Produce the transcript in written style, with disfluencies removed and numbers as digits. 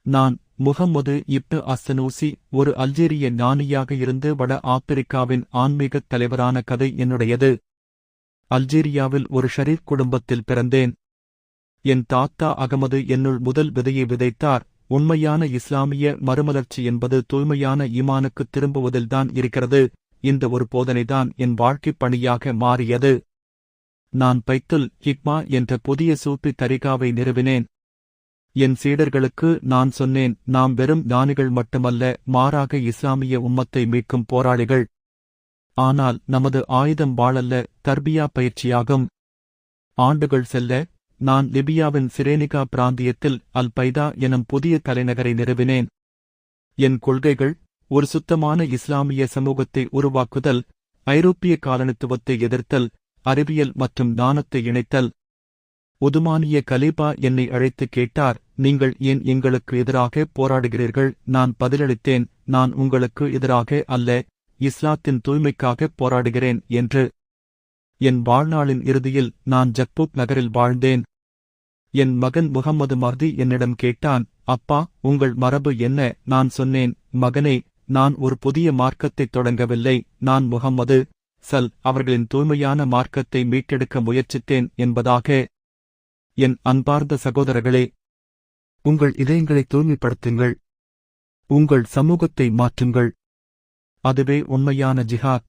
நான் முஹம்மது இப்னு அஸ்ஸனூசி, ஒரு அல்ஜீரிய ஞானியாக இருந்து வட ஆப்பிரிக்காவின் ஆன்மீகத் தலைவரான கதை என்னுடையது. அல்ஜீரியாவில் ஒரு ஷரீப் குடும்பத்தில் பிறந்தேன். என் தாத்தா அகமது என்னுள் முதல் விதையை விதைத்தார். உண்மையான இஸ்லாமிய மறுமலர்ச்சி என்பது தூய்மையான ஈமானுக்குத் திரும்புவதில்தான் இருக்கிறது. இந்த ஒரு போதனைதான் என் வாழ்க்கைப் பணியாக மாறியது. நான் பைத்துல் ஹிக்மா என்ற புதிய சூஃபி தரிகாவை நிறுவினேன். என் சீடர்களுக்கு நான் சொன்னேன், நாம் வெறும் ஞானிகள் மட்டுமல்ல, மாறாக இஸ்லாமிய உம்மத்தை மீட்கும் போராளிகள். ஆனால் நமது ஆயுதம் வாளல்ல, தர்பியா பயிற்சியாகும். ஆண்டுகள் செல்ல, நான் லிபியாவின் சிரேனிகா பிராந்தியத்தில் அல் பைதா எனும் புதிய தலைநகரை நிறுவினேன். என் கொள்கைகள்: ஒரு சுத்தமான இஸ்லாமிய சமூகத்தை உருவாக்குதல், ஐரோப்பிய காலனித்துவத்தை எதிர்த்தல், அறிவியல் மற்றும் ஞானத்தை இணைத்தல். உதுமானிய கலீபா என்னை அழைத்து கேட்டார், நீங்கள் ஏன் எங்களுக்கு எதிராக போராடுகிறீர்கள்? நான் பதிலளித்தேன், நான் உங்களுக்கு எதிராக அல்ல, இஸ்லாத்தின் தூய்மைக்காக போராடுகிறேன் என்று. என் வாழ்நாளின் இறுதியில் நான் ஜக்பூக் நகரில் வாழ்ந்தேன். என் மகன் முகம்மது மஹ்தி என்னிடம் கேட்டான், அப்பா, உங்கள் மரபு என்ன? நான் சொன்னேன், மகனே, நான் ஒரு புதிய மார்க்கத்தைத் தொடங்கவில்லை, நான் முகம்மது அவர்களின் தூய்மையான மார்க்கத்தை மீட்டெடுக்க முயற்சித்தேன் என்பதாக. என் அன்பார்ந்த சகோதரர்களே, உங்கள் இதயங்களை தூய்மைப்படுத்துங்கள். உங்கள் சமூகத்தை மாற்றுங்கள். அதுவே உண்மையான ஜிஹாத்.